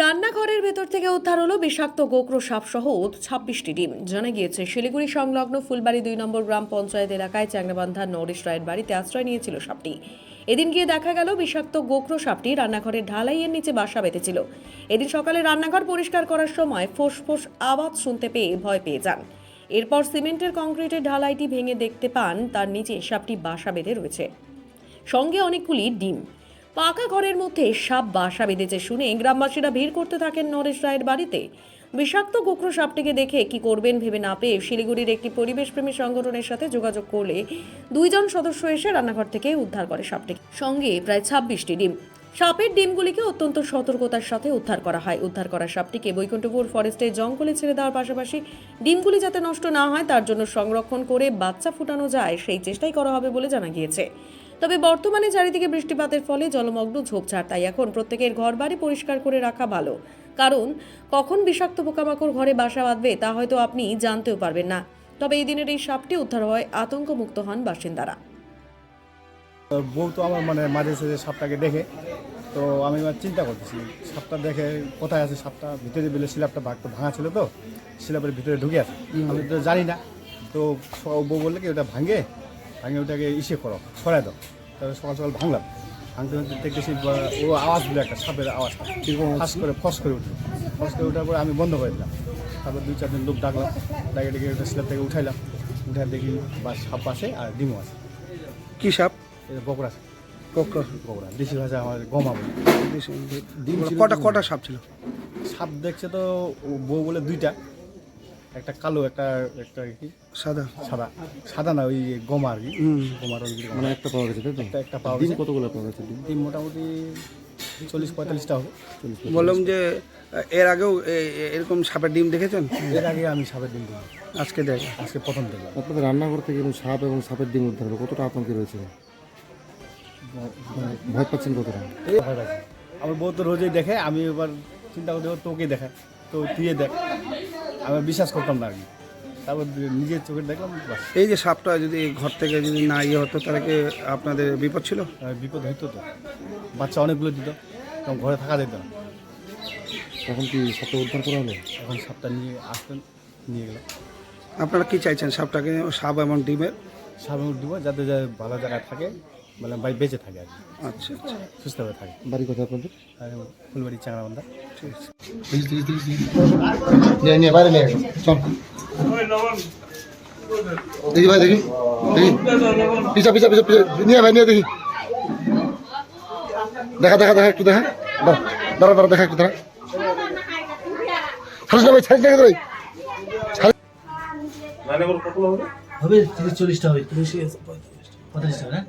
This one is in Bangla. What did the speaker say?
রান্নাঘরের ভেতর থেকে উদ্ধার হলো বিষাক্ত গোকরো সাপ সহ 26টি ডিম। জানা গিয়েছে শিলিগুড়ি সংলগ্ন ফুলবাড়ি 2 নম্বর গ্রাম পঞ্চায়েত এলাকায় চ্যাংরাবান্ধা নরেশ রায়ের বাড়িতে আশ্রয় নিয়েছিল সাপটি। এদিন গিয়ে দেখা গেল বিষাক্ত গোকরো সাপটি রান্নাঘরের ঢালাইয়ের নিচে বাসা বেঁধেছিল। এদিন সকালে রান্নাঘর পরিষ্কার করার সময় ফোঁস আওয়াজ শুনতে পেয়ে ভয় পেয়ে যান। এরপর সিমেন্টের কংক্রিটের ঢালাইটি ভেঙে দেখতে পান তার নিচে সাপটি বাসা বেঁধে রয়েছে, সঙ্গে অনেকগুলি ডিম। পাকা ঘরের মধ্যে সাপ বাসা বেঁধেছে শুনে গ্রামবাসীরা ভিড় করতে থাকেন নরেশ রায়ের বাড়িতে। বিষাক্ত গোকরো সাপটিকে দেখে কি করবেন ভেবে না পেয়ে শিলিগুড়ির একটি পরিবেশপ্রেমী সংগঠনের সাথে যোগাযোগ করলে 2 জন সদস্য এসে রান্নাঘর থেকে উদ্ধার করে সাপটিকে, সঙ্গে প্রায় 26টি ডিম। সাপের ডিমগুলিকে অত্যন্ত সতর্কতার সাথে উদ্ধার করা হয়। উদ্ধার করা সাপটিকে বৈকুণ্ঠপুর ফরেস্টের জঙ্গলে ছেড়ে দেওয়ার পাশাপাশি ডিমগুলি যাতে নষ্ট না হয় তার জন্য সংরক্ষণ করে বাচ্চা ফুটানো যায় সেই চেষ্টাই করা হবে বলে জানা গিয়েছে। তবে বর্তমানে চারিদিকে বৃষ্টিপাতের ফলে জলমগ্ন ঝোপঝাড়, তাই এখন প্রত্যেকের ঘরবাড়ি পরিষ্কার করে রাখা ভালো, কারণ কখন বিষাক্ত পোকামাকড় ঘরে বাসা বাঁধবে তা হয়তো আপনি জানতেও পারবেন না। তবে এই দিনের এই সাপটি উদ্ধার হয় আতঙ্কমুক্ত হন বাসিন্দারা। বউ তো আমার মাঝে সাঝে সাপটাকে দেখে, তো আমি এবার চিন্তা করতেছি সাপটা দেখে কোথায় আছে সাপটা, ভিতরে বেলে স্ল্যাবটা ভাঙা ছিল, তো স্ল্যাবের ভিতরে ঢুকে আছে, আমি তো জানি না। তো বউ বললে কি ওটা ভাঙে ওটাকে করো, সরাই দাও। তারপরে সকাল ভাঙলাম, ভাঙতে দেখতেছি ও আওয়াজ দিল, একটা সাপের আওয়াজটা ফস করে উঠলো। ফস করে ওঠার পরে আমি বন্ধ করে দিলাম। তারপর 2-4 দিন লোক ডাকলাম, ডেকে ওটা স্ল্যাব থেকে উঠাইলাম, উঠে দেখি বা সাপ আছে আর ডিমও আছে। কি সাপ? বকরা দেশি ভাষা আমার গমা বলে। ডিম কটা সাপ ছিল? সাপ দেখছে তো বউ বলে 2টা, একটা কালো একটা কি সাদা না, ওই গমা আর কি, গমার মানে একটা পাওয়া গেছে, তাই তো? একটা পাওয়া ডিম গেছে। কতগুলো পাওয়া গেছে? ডিম মোটামুটি 40-45টা হবে। বললাম যে এর আগেও এরকম সাপের ডিম দেখেছেন? এর আগে আমি সাপের ডিম দিই, আজকে দেখি। আজকে প্রথম দেখলাম। আপনাদের রান্নাঘর থেকে সাপ এবং সাপের ডিম উদ্ধার হলো, কতটা আতঙ্কে রয়েছে? ভয় পাচ্ছেন কতটা? এই ভয় পাচ্ছি। আমার বউ তো রোজই দেখে, আমি এবার চিন্তা করতে তোকে দেখায়, তো তুই দেখ। আমি বিশ্বাস করতাম না আর কি, তারপর নিজের চোখে দেখলাম। এই যে সাপটা যদি ঘর থেকে যদি না হতো তাহলে কি আপনাদের বিপদ ছিল? বিপদ হইতো তো, বাচ্চা অনেকগুলো দিত, তখন ঘরে থাকা যেত না। তখন কি সাপটা উদ্ধার করা হলো? এখন সাপটা নিয়ে আসতেন, নিয়ে গেলাম। আপনারা কি চাইছেন সাপটাকে, সাপ এবং ডিমের? সাপে দিব যাতে ভালো জায়গায় থাকে, মানে বাড়ি বেঁচে থাকে আর কি, আচ্ছা, সুস্থভাবে থাকে। বাড়ি কোথায় আপনাদের? আর ফুলবাড়ি চ্যাংরাবান্ধা। ঠিক আছে। বাইরে নিয়ে চল দেখি ভাই, দেখি পিছা নিয়ে ভাই, নিয়ে দেখি, দেখা একটু দেখা, দাঁড়া দেখা একটু, দাঁড়া ছাড়িস না ভাই, ছাড়িস না ভাই। হবে 30-40টা হবে, 35-45টা না।